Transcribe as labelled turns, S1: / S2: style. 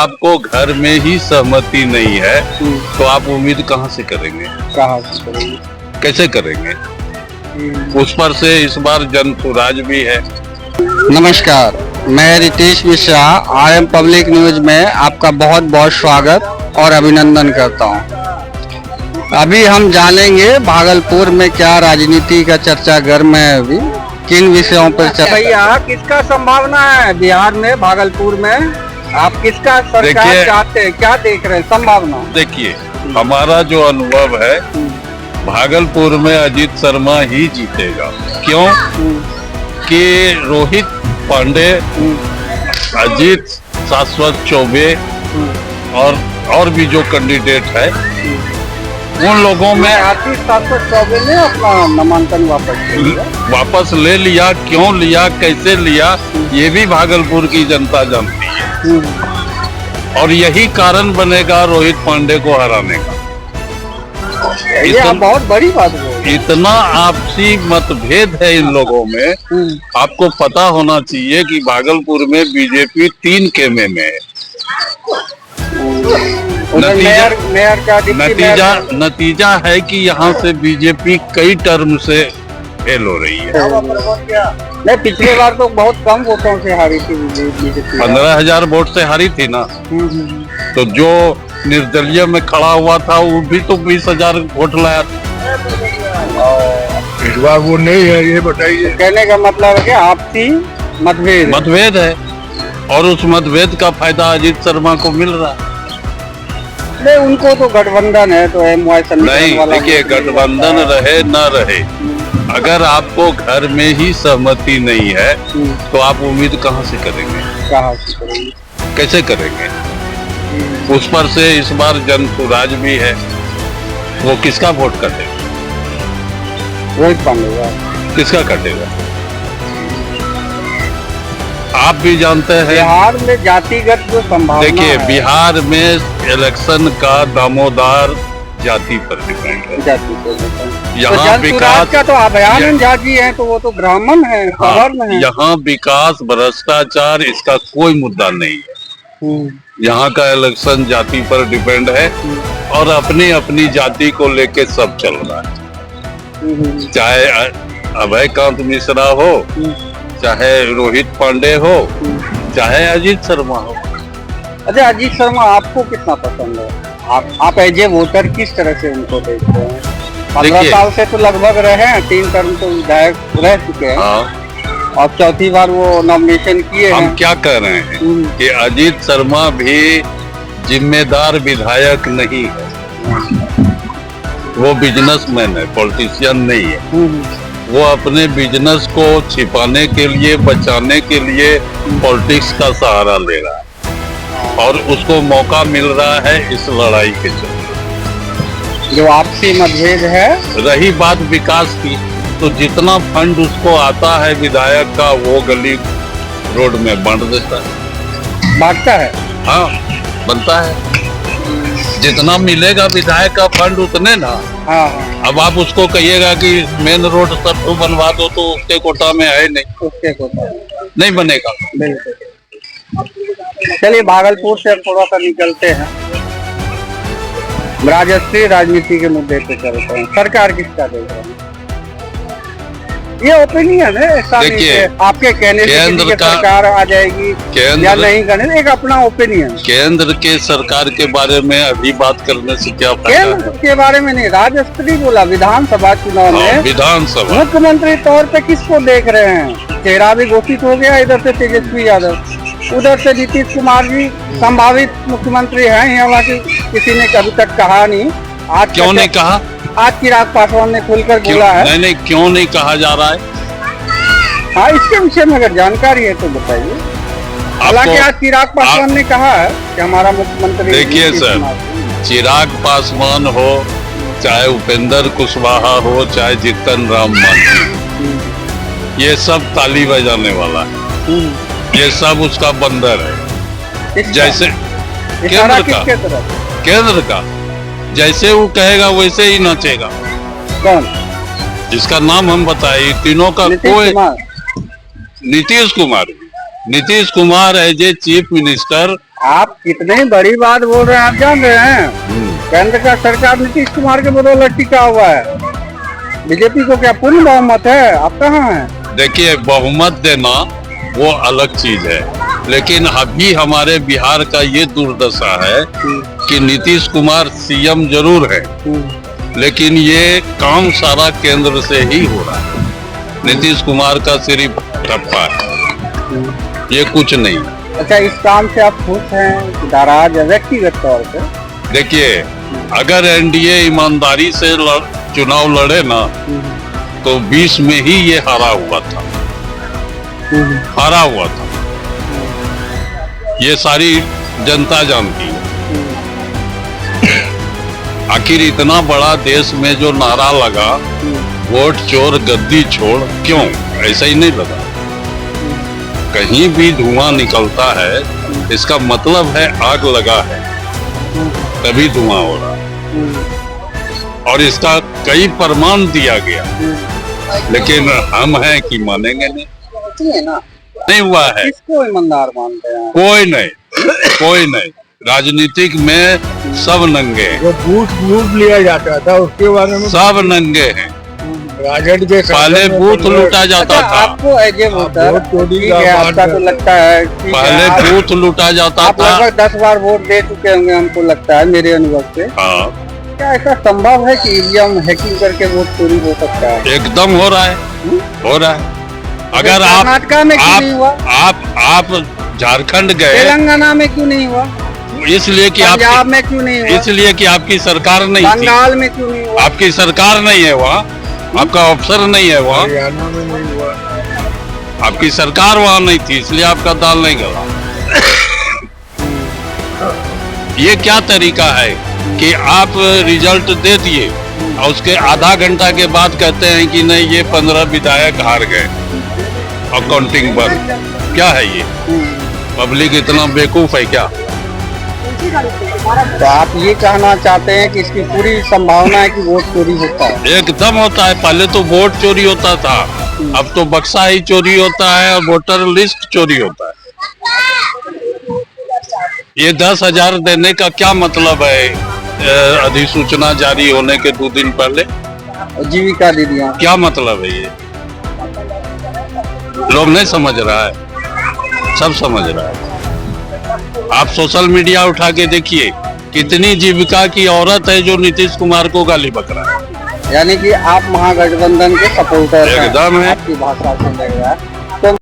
S1: आपको घर में ही सहमति नहीं है तो आप उम्मीद कहाँ से करेंगे? कैसे करेंगे? उस पर से इस बार जन सुराज भी है।
S2: नमस्कार, मैं Ritesh Mishra RM public news में आपका बहुत बहुत स्वागत और अभिनंदन करता हूं। अभी हम जानेंगे भागलपुर में क्या राजनीति का चर्चा गर्म है, अभी किन विषयों पर चर्चा। भैया, किसका संभावना है बिहार में, भागलपुर में? आप किसका सरकार चाहते हैं, क्या देख रहे हैं संभावना?
S1: देखिए, हमारा जो अनुभव है भागलपुर में अजीत शर्मा ही जीतेगा। क्यों? कि रोहित पांडे, अजीत, शाश्वत चौबे और भी जो कैंडिडेट है उन लोगों में
S2: शाश्वत चौबे ने अपना नामांकन वापस
S1: ले लिया। क्यों लिया, कैसे लिया, ये भी भागलपुर की जनता जानती है और यही कारण बनेगा रोहित पांडे को हराने का।
S2: बहुत बड़ी बात है।
S1: इतना आपसी मतभेद है इन लोगों में। आपको पता होना चाहिए कि भागलपुर में बीजेपी 3 खेमे में है। नतीजा है कि यहाँ से बीजेपी कई टर्म से फेल हो रही है।
S2: नहीं, पिछले बार तो बहुत कम वोटों से हारी थी बीजेपी।
S1: 15,000 वोट से हारी थी ना। तो जो निर्दलीय में खड़ा हुआ था वो भी तो 20,000 वोट लाया था।
S3: इस बार वो नहीं है, ये बताइए।
S2: कहने का मतलब है कि आपसी
S1: मतभेद है और उस मतभेद का फायदा अजीत शर्मा को मिल रहा है।
S2: नहीं, उनको तो गठबंधन है तो
S1: नहीं। देखिए, गठबंधन रहे न रहे, अगर आपको घर में ही सहमति नहीं है तो आप उम्मीद कहाँ से करेंगे? कैसे करेंगे? उस पर से इस बार जन सुराज भी है। वो किसका वोट कटेगा?
S2: रोहित पांडे।
S1: किसका कटेगा? आप भी जानते हैं
S2: बिहार में जातिगत जो संभावना।
S1: देखिए, बिहार में इलेक्शन का दामोदर जाति पर डिपेंड है। यहाँ
S2: तो विकास का तो अभयानंद जाति है, तो वो तो ब्राह्मण है, सवर्ण है।
S1: यहाँ विकास, भ्रष्टाचार, इसका कोई मुद्दा नहीं है। यहाँ का इलेक्शन जाति पर डिपेंड है और अपनी अपनी जाति को लेके सब चल रहा है। चाहे अभयकांत मिश्रा हो, चाहे रोहित पांडे हो, चाहे अजीत शर्मा हो।
S2: अच्छा, अजीत शर्मा आपको कितना पसंद है? आप एज ए वोटर किस तरह से उनको देखते हैं? 15 साल से तो लगभग रहे हैं, 3 टर्म तो विधायक रह चुके हैं और चौथी बार वो नॉमिनेशन किए हैं।
S1: हम क्या कह रहे हैं कि अजीत शर्मा भी जिम्मेदार विधायक नहीं है। वो बिजनेसमैन है, पॉलिटिशियन नहीं है। वो अपने बिजनेस को छिपाने के लिए, बचाने के लिए पॉलिटिक्स का सहारा ले रहा है और उसको मौका मिल रहा है इस लड़ाई के चलते।
S2: जो आपसी मतभेद है।
S1: रही बात विकास की, तो जितना फंड उसको आता है विधायक का, वो गली रोड में बांट देता है।
S2: बांटता है?
S1: हाँ, बनता है। जितना मिलेगा विधायक का फंड उतने ना।
S2: हाँ।
S1: अब आप उसको कहिएगा कि मेन रोड सब तो बनवा दो, तो उसके कोटा में है नहीं,
S2: उसके कोटा
S1: नहीं बनेगा।
S2: बिल्कुल। चलिए, भागलपुर से थोड़ा सा निकलते हैं, राजस्व राजनीति के मुद्दे पे चलते हैं। सरकार किसका देख रहे हैं? ये ओपिनियन है, ऐसा नहीं है आपके कहने से किसी सरकार आ जाएगी या नहीं करने, एक अपना ओपिनियन।
S1: केंद्र के सरकार के बारे में अभी बात करने से क्या फायदा?
S2: केंद्र के बारे में नहीं, राजस्त्री बोला विधानसभा चुनाव में।
S1: विधानसभा
S2: मुख्यमंत्री तौर पे किसको देख रहे हैं? चेहरा भी घोषित हो गया, इधर से तेजस्वी यादव, उधर से नीतीश कुमार जी संभावित मुख्यमंत्री हैं। यहाँ किसी ने अभी तक कहा नहीं। आज
S1: क्यों नहीं कहा?
S2: आज चिराग पासवान ने खुलकर बोला है।
S1: नहीं, क्यों नहीं कहा जा रहा है?
S2: हाँ, इसके विषय में अगर जानकारी है तो बताइए। हालांकि आज चिराग पासवान ने कहा है कि हमारा मुख्यमंत्री।
S1: देखिए सर, चिराग पासवान हो, चाहे उपेंद्र कुशवाहा हो, चाहे जीतन राम मांझी, ये सब ताली बजाने वाला है। ये सब उसका बंदर है। जैसे केंद्र का जैसे वो कहेगा वैसे ही नाचेगा।
S2: कौन?
S1: जिसका नाम हम बताए, तीनों का कोई। Nitish Kumar as a chief minister
S2: आप कितनी बड़ी बात बोल रहे हैं, आप जान रहे हैं केंद्र का सरकार नीतीश कुमार के बदौलत टिका हुआ है। बीजेपी को क्या पूर्ण बहुमत है? आप कहाँ हैं?
S1: देखिए, बहुमत देना वो अलग चीज है, लेकिन अभी हमारे बिहार का ये दुर्दशा है कि नीतीश कुमार सीएम जरूर है, लेकिन ये काम सारा केंद्र से ही हो रहा है। नीतीश कुमार का सिर्फ ठप्पा है, ये कुछ नहीं।
S2: अच्छा, इस काम से आप खुश हैं, नाराज या व्यक्तिगत तौर पे?
S1: देखिए, अगर एनडीए ईमानदारी से चुनाव लड़े ना तो 20 में ही ये हारा हुआ था, ये सारी जनता जानती है। आखिर इतना बड़ा देश में जो नारा लगा, वोट चोर गद्दी छोड़, क्यों? ऐसा ही नहीं लगा। कहीं भी धुआं निकलता है, इसका मतलब है आग लगा है, तभी धुआं हो रहा है। और इसका कई प्रमाण दिया गया, लेकिन हम हैं कि मानेंगे नहीं। नहीं हुआ है।
S2: किसको ईमानदार मानते हैं?
S1: कोई नहीं। राजनीतिक में सब नंगे हैं।
S3: जो बूथ लिया जाता था उसके बारे में
S1: सब नंगे हैं।
S3: राजद के
S1: पहले बूथ लूटा जाता था।
S2: आपको एज ए वोटर आपका तो लगता है
S1: पहले बूथ लूटा जाता
S2: आप
S1: था।
S2: लगभग 10 बार वोट दे चुके होंगे, हमको लगता है, मेरे अनुभव से।
S1: हाँ,
S2: क्या ऐसा संभव है कि ईवीएम हैकिंग करके वोट चोरी हो सकता है?
S1: एकदम हो रहा है, हो रहा है। अगर
S2: कर्नाटका में क्यों नहीं हुआ?
S1: आप झारखंड गए,
S2: तेलंगाना में क्यों नहीं हुआ?
S1: इसलिए कि
S2: पंजाब में क्यों नहीं हुआ?
S1: इसलिए कि आपकी सरकार नहीं थी।
S2: बंगाल में क्यों नहीं हुआ?
S1: आपकी सरकार नहीं है वहाँ, आपका अफसर नहीं है वहाँ,
S3: हरियाणा में नहीं हुआ।
S1: आपकी सरकार वहाँ नहीं थी, इसलिए आपका दाल नहीं गला। ये क्या तरीका है कि आप रिजल्ट दे दिए और उसके आधा घंटा के बाद कहते हैं कि नहीं, ये 15 विधायक हार गए और काउंटिंग बंद। क्या है ये? पब्लिक इतना बेवकूफ है क्या?
S2: तो आप ये कहना चाहते हैं कि इसकी पूरी संभावना है कि वोट चोरी होता है?
S1: एकदम होता है। पहले तो वोट चोरी होता था, अब तो बक्सा ही चोरी होता है और वोटर लिस्ट चोरी होता है। ये 10,000 देने का क्या मतलब है? अधिसूचना जारी होने के 2 दिन पहले
S2: जीविका दीदियां,
S1: क्या मतलब है ये? लोग नहीं समझ रहा है, सब समझ रहा है। आप सोशल मीडिया उठा के देखिए, कितनी जीविका की औरत है जो नीतीश कुमार को गाली बक रहा है।
S2: यानी कि आप महागठबंधन के सपोर्टर हैं।
S1: एकदम है।
S2: आपकी भाषा से लग रहा है।